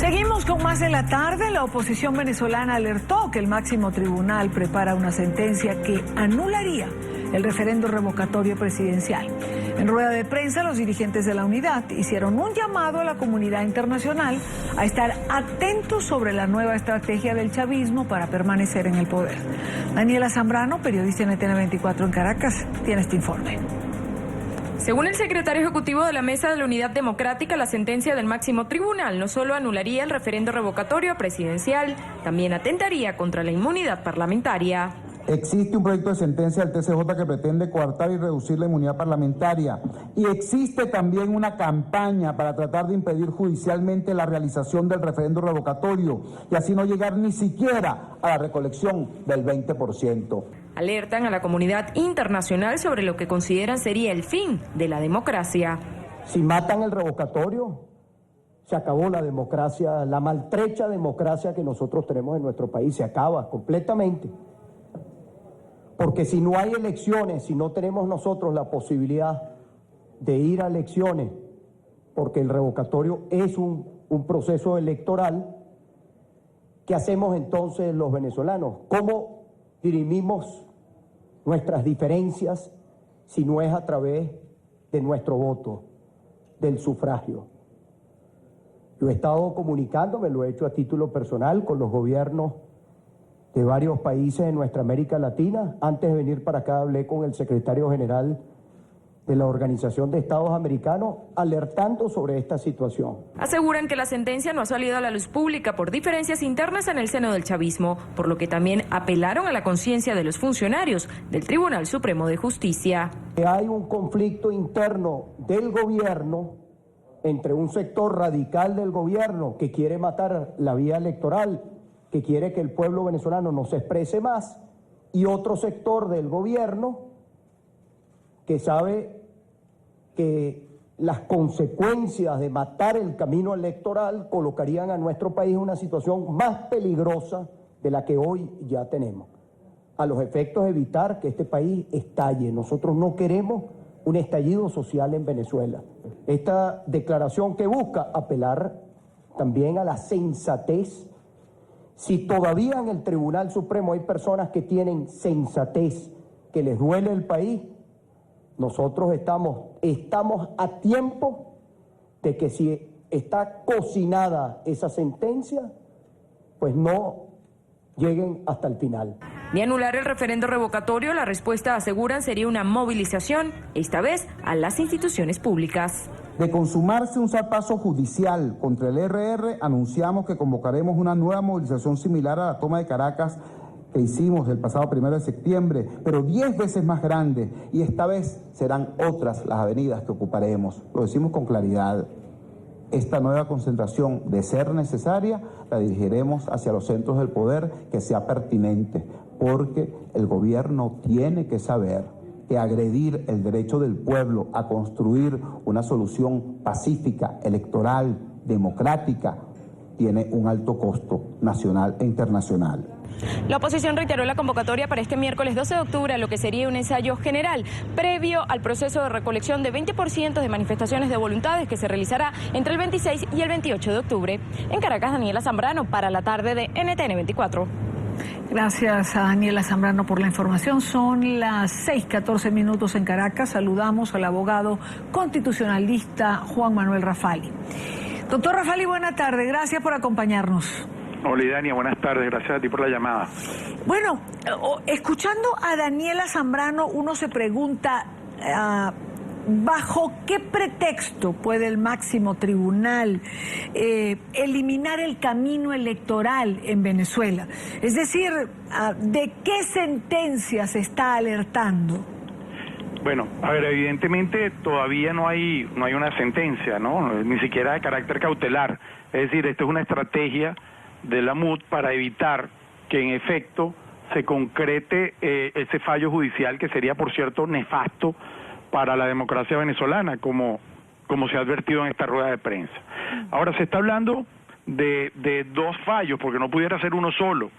Seguimos con más de la tarde. La oposición venezolana alertó que el máximo tribunal prepara una sentencia que anularía el referendo revocatorio presidencial. En rueda de prensa, los dirigentes de la unidad hicieron un llamado a la comunidad internacional a estar atentos sobre la nueva estrategia del chavismo para permanecer en el poder. Daniela Zambrano, periodista en NTN 24 en Caracas, tiene este informe. Según el secretario ejecutivo de la Mesa de la Unidad Democrática, la sentencia del máximo tribunal no solo anularía el referendo revocatorio presidencial, también atentaría contra la inmunidad parlamentaria. Existe un proyecto de sentencia del TCJ que pretende coartar y reducir la inmunidad parlamentaria. Y existe también una campaña para tratar de impedir judicialmente la realización del referendo revocatorio y así no llegar ni siquiera a la recolección del 20%. Alertan a la comunidad internacional sobre lo que consideran sería el fin de la democracia. Si matan el revocatorio, se acabó la democracia, la maltrecha democracia que nosotros tenemos en nuestro país, se acaba completamente. Porque si no hay elecciones, si no tenemos nosotros la posibilidad de ir a elecciones, porque el revocatorio es un proceso electoral, ¿qué hacemos entonces los venezolanos? ¿Cómo dirimimos nuestras diferencias si no es a través de nuestro voto, del sufragio? Yo he estado comunicándome, lo he hecho a título personal, con los gobiernos de varios países de nuestra América Latina. Antes de venir para acá hablé con el secretario general de la Organización de Estados Americanos, alertando sobre esta situación. Aseguran que la sentencia no ha salido a la luz pública por diferencias internas en el seno del chavismo, por lo que también apelaron a la conciencia de los funcionarios del Tribunal Supremo de Justicia. Hay un conflicto interno del gobierno entre un sector radical del gobierno que quiere matar la vía electoral, que quiere que el pueblo venezolano no se exprese más, y otro sector del gobierno que sabe que las consecuencias de matar el camino electoral colocarían a nuestro país en una situación más peligrosa de la que hoy ya tenemos, a los efectos de evitar que este país estalle. Nosotros no queremos un estallido social en Venezuela. Esta declaración que busca apelar también a la sensatez. Si todavía en el Tribunal Supremo hay personas que tienen sensatez, que les duele el país, nosotros estamos a tiempo de que si está cocinada esa sentencia, pues no lleguen hasta el final. De anular el referendo revocatorio, la respuesta, aseguran, sería una movilización, esta vez a las instituciones públicas. De consumarse un zarpazo judicial contra el RR, anunciamos que convocaremos una nueva movilización similar a la toma de Caracas que hicimos el pasado 1 de septiembre, pero 10 veces más grande, y esta vez serán otras las avenidas que ocuparemos. Lo decimos con claridad. Esta nueva concentración, de ser necesaria, la dirigiremos hacia los centros del poder que sea pertinente, porque el gobierno tiene que saber que agredir el derecho del pueblo a construir una solución pacífica, electoral, democrática, tiene un alto costo nacional e internacional. La oposición reiteró la convocatoria para este miércoles 12 de octubre a lo que sería un ensayo general previo al proceso de recolección de 20% de manifestaciones de voluntades que se realizará entre el 26 y el 28 de octubre. En Caracas, Daniela Zambrano para la tarde de NTN 24. Gracias a Daniela Zambrano por la información. Son las 6:14 en Caracas. Saludamos al abogado constitucionalista Juan Manuel Rafali. Doctor Rafali, buena tarde. Gracias por acompañarnos. Hola, Dania, buenas tardes. Gracias a ti por la llamada. Bueno, escuchando a Daniela Zambrano, uno se pregunta ¿bajo qué pretexto puede el máximo tribunal eliminar el camino electoral en Venezuela? Es decir, ¿de qué sentencia se está alertando? Bueno, a ver, evidentemente todavía no hay una sentencia, ¿no? Ni siquiera de carácter cautelar. Es decir, esto es una estrategia de la MUD para evitar que en efecto se concrete ese fallo judicial que sería, por cierto, nefasto para la democracia venezolana, como se ha advertido en esta rueda de prensa. Ahora, se está hablando de dos fallos, porque no pudiera ser uno solo.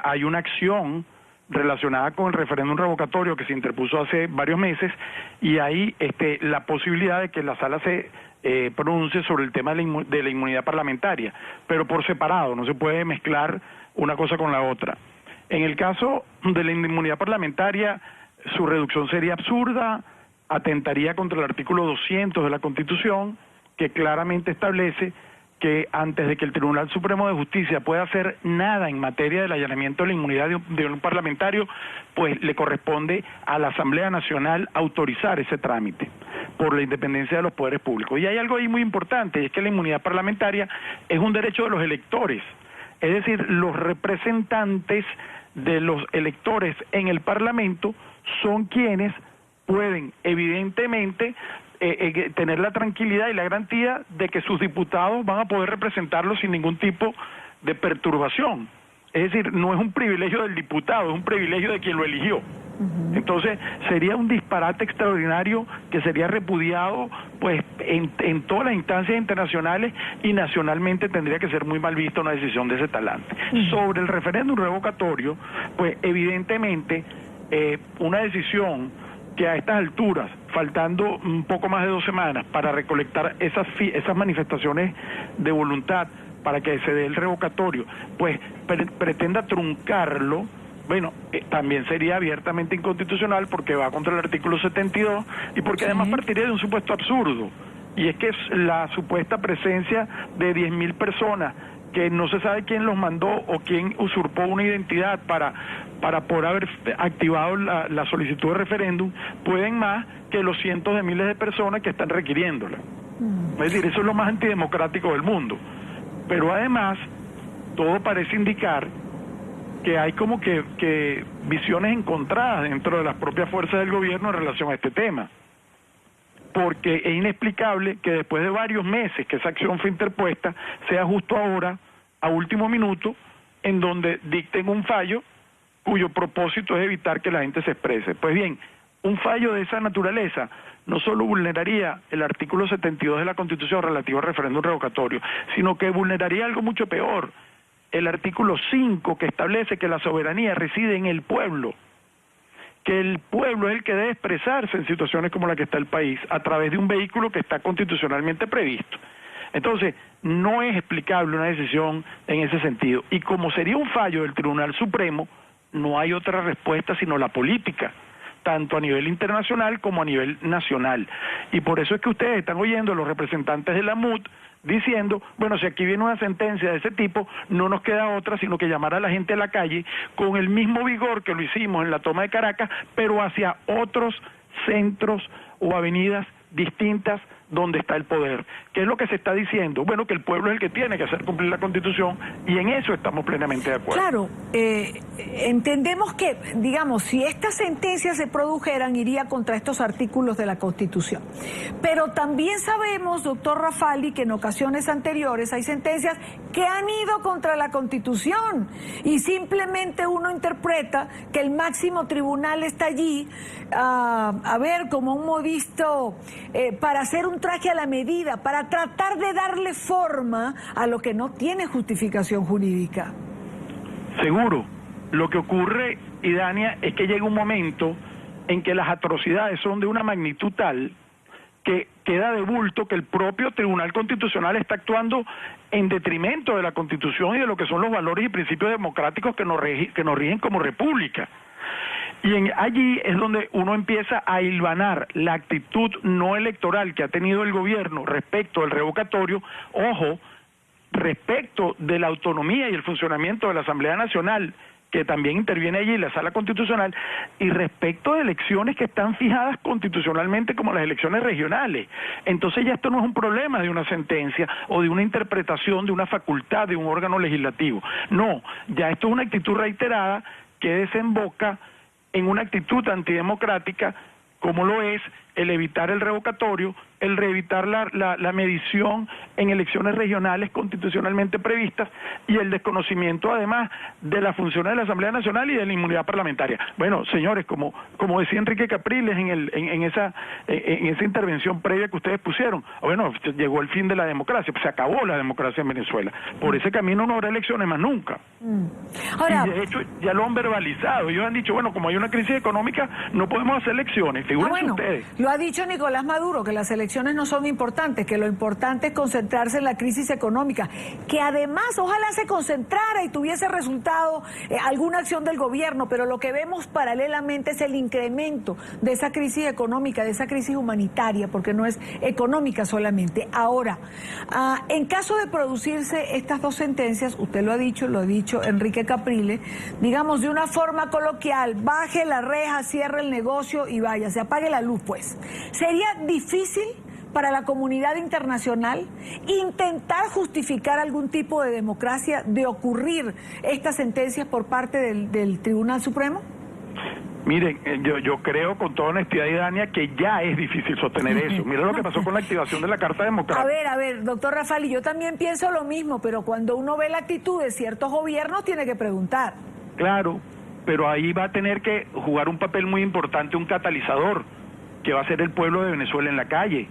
Hay una acción relacionada con el referéndum revocatorio que se interpuso hace varios meses, y ahí la posibilidad de que la sala se pronuncie sobre el tema de la inmunidad parlamentaria, pero por separado, no se puede mezclar una cosa con la otra. En el caso de la inmunidad parlamentaria, su reducción sería absurda, atentaría contra el artículo 200 de la Constitución, que claramente establece que antes de que el Tribunal Supremo de Justicia pueda hacer nada en materia del allanamiento de la inmunidad de un parlamentario, pues le corresponde a la Asamblea Nacional autorizar ese trámite por la independencia de los poderes públicos. Y hay algo ahí muy importante, y es que la inmunidad parlamentaria es un derecho de los electores, es decir, los representantes de los electores en el Parlamento son quienes pueden evidentemente tener la tranquilidad y la garantía de que sus diputados van a poder representarlos sin ningún tipo de perturbación. Es decir, no es un privilegio del diputado, es un privilegio de quien lo eligió. Entonces, sería un disparate extraordinario que sería repudiado pues en todas las instancias internacionales, y nacionalmente tendría que ser muy mal vista una decisión de ese talante. Sobre el referéndum revocatorio, pues evidentemente una decisión que a estas alturas, faltando un poco más de 2 semanas para recolectar esas manifestaciones de voluntad para que se dé el revocatorio, pues pretenda truncarlo, bueno, también sería abiertamente inconstitucional, porque va contra el artículo 72 y porque además partiría de un supuesto absurdo, y es que la supuesta presencia de 10.000 personas que no se sabe quién los mandó o quién usurpó una identidad para poder haber activado la solicitud de referéndum, pueden más que los cientos de miles de personas que están requiriéndola. Es decir, eso es lo más antidemocrático del mundo. Pero además, todo parece indicar que hay como que visiones encontradas dentro de las propias fuerzas del gobierno en relación a este tema. Porque es inexplicable que después de varios meses que esa acción fue interpuesta, sea justo ahora, a último minuto, en donde dicten un fallo cuyo propósito es evitar que la gente se exprese. Pues bien, un fallo de esa naturaleza no solo vulneraría el artículo 72 de la Constitución relativo al referéndum revocatorio, sino que vulneraría algo mucho peor, el artículo 5, que establece que la soberanía reside en el pueblo, que el pueblo es el que debe expresarse en situaciones como la que está el país, a través de un vehículo que está constitucionalmente previsto. Entonces, no es explicable una decisión en ese sentido. Y como sería un fallo del Tribunal Supremo, no hay otra respuesta sino la política, tanto a nivel internacional como a nivel nacional. Y por eso es que ustedes están oyendo a los representantes de la MUD diciendo, bueno, si aquí viene una sentencia de ese tipo, no nos queda otra sino que llamar a la gente a la calle con el mismo vigor que lo hicimos en la toma de Caracas, pero hacia otros centros o avenidas distintas donde está el poder. ¿Qué es lo que se está diciendo? Bueno, que el pueblo es el que tiene que hacer cumplir la Constitución, y en eso estamos plenamente de acuerdo. Claro, entendemos que, digamos, si estas sentencias se produjeran, iría contra estos artículos de la Constitución. Pero también sabemos, doctor Rafali, que en ocasiones anteriores hay sentencias que han ido contra la Constitución, y simplemente uno interpreta que el máximo tribunal está allí, a ver, como un modisto, para hacer un traje a la medida, para tratar de darle forma a lo que no tiene justificación jurídica. Seguro. Lo que ocurre, Idania, es que llega un momento en que las atrocidades son de una magnitud tal que queda de bulto que el propio Tribunal Constitucional está actuando en detrimento de la Constitución y de lo que son los valores y principios democráticos que nos rigen como república. Y allí es donde uno empieza a hilvanar la actitud no electoral que ha tenido el gobierno respecto al revocatorio, ojo, respecto de la autonomía y el funcionamiento de la Asamblea Nacional, que también interviene allí la Sala Constitucional, y respecto de elecciones que están fijadas constitucionalmente como las elecciones regionales. Entonces ya esto no es un problema de una sentencia o de una interpretación de una facultad de un órgano legislativo. No, ya esto es una actitud reiterada que desemboca en una actitud antidemocrática, como lo es el evitar el revocatorio, el evitar la medición en elecciones regionales constitucionalmente previstas, y el desconocimiento además de las funciones de la Asamblea Nacional y de la inmunidad parlamentaria. Bueno, señores, como decía Enrique Capriles en esa intervención previa que ustedes pusieron, bueno, llegó el fin de la democracia, pues se acabó la democracia en Venezuela. Por ese camino no habrá elecciones más nunca. Ahora, y de hecho ya lo han verbalizado. Ellos han dicho, bueno, como hay una crisis económica, no podemos hacer elecciones. Figúrense ustedes. Lo Lo ha dicho Nicolás Maduro, que las elecciones no son importantes, que lo importante es concentrarse en la crisis económica, que además ojalá se concentrara y tuviese resultado alguna acción del gobierno, pero lo que vemos paralelamente es el incremento de esa crisis económica, de esa crisis humanitaria, porque no es económica solamente. Ahora, en caso de producirse estas dos sentencias, usted lo ha dicho Enrique Capriles, digamos de una forma coloquial, baje la reja, cierre el negocio y vaya, se apague la luz, pues. ¿Sería difícil para la comunidad internacional intentar justificar algún tipo de democracia de ocurrir estas sentencias por parte del Tribunal Supremo? Miren, yo creo con toda honestidad, Idania, que ya es difícil sostener eso. Mira lo que pasó con la activación de la Carta Democrática. A ver, doctor Rafali, yo también pienso lo mismo, pero cuando uno ve la actitud de ciertos gobiernos tiene que preguntar. Claro, pero ahí va a tener que jugar un papel muy importante un catalizador, que va a ser el pueblo de Venezuela en la calle.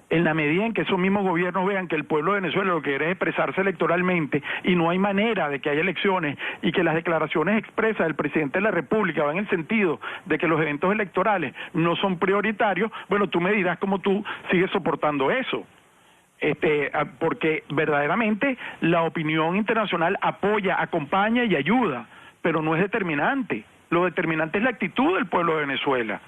En la medida en que esos mismos gobiernos vean que el pueblo de Venezuela lo que quiere es expresarse electoralmente y no hay manera de que haya elecciones y que las declaraciones expresas del presidente de la República van en el sentido de que los eventos electorales no son prioritarios, bueno, tú me dirás cómo tú sigues soportando eso. Porque verdaderamente la opinión internacional apoya, acompaña y ayuda, pero no es determinante. Lo determinante es la actitud del pueblo de Venezuela.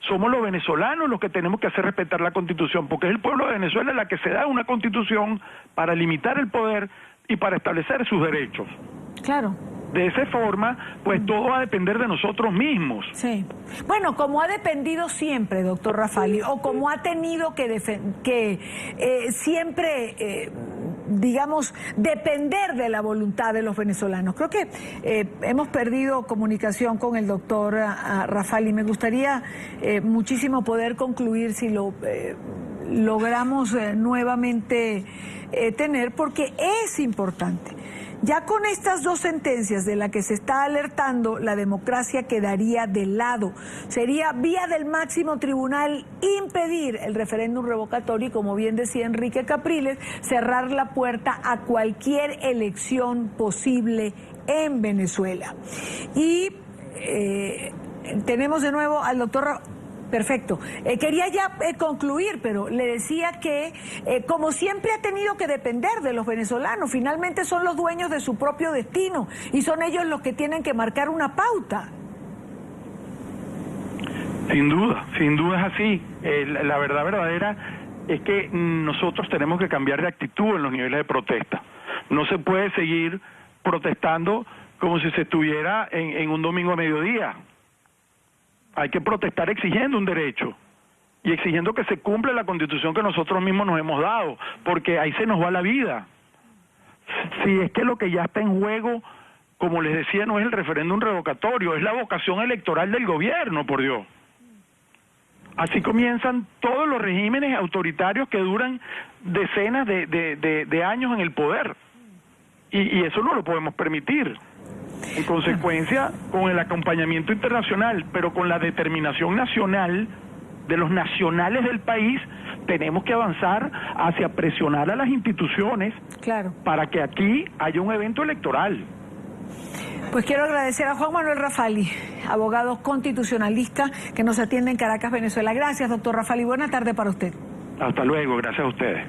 Somos los venezolanos los que tenemos que hacer respetar la Constitución, porque es el pueblo de Venezuela la que se da una Constitución para limitar el poder y para establecer sus derechos. Claro. De esa forma, pues todo va a depender de nosotros mismos. Sí. Bueno, como ha dependido siempre, doctor Rafali, o como ha tenido que siempre, digamos, depender de la voluntad de los venezolanos. Creo que hemos perdido comunicación con el doctor Rafali. Me gustaría muchísimo poder concluir si lo logramos nuevamente tener, porque es importante. Ya con estas dos sentencias de las que se está alertando, la democracia quedaría de lado. Sería vía del máximo tribunal impedir el referéndum revocatorio y, como bien decía Enrique Capriles, cerrar la puerta a cualquier elección posible en Venezuela. Y tenemos de nuevo al doctor... Perfecto. Quería ya concluir, pero le decía que, como siempre ha tenido que depender de los venezolanos, finalmente son los dueños de su propio destino y son ellos los que tienen que marcar una pauta. Sin duda es así. La verdad verdadera es que nosotros tenemos que cambiar de actitud en los niveles de protesta. No se puede seguir protestando como si se estuviera en un domingo a mediodía. Hay que protestar exigiendo un derecho y exigiendo que se cumpla la Constitución que nosotros mismos nos hemos dado, porque ahí se nos va la vida. Si es que lo que ya está en juego, como les decía, no es el referéndum revocatorio, es la vocación electoral del gobierno, por Dios. Así comienzan todos los regímenes autoritarios que duran decenas de años en el poder, y eso no lo podemos permitir. En consecuencia, con el acompañamiento internacional, pero con la determinación nacional de los nacionales del país, tenemos que avanzar hacia presionar a las instituciones, claro, para que aquí haya un evento electoral. Pues quiero agradecer a Juan Manuel Rafali, abogado constitucionalista que nos atiende en Caracas, Venezuela. Gracias, doctor Rafali. Buena tarde para usted. Hasta luego, gracias a ustedes.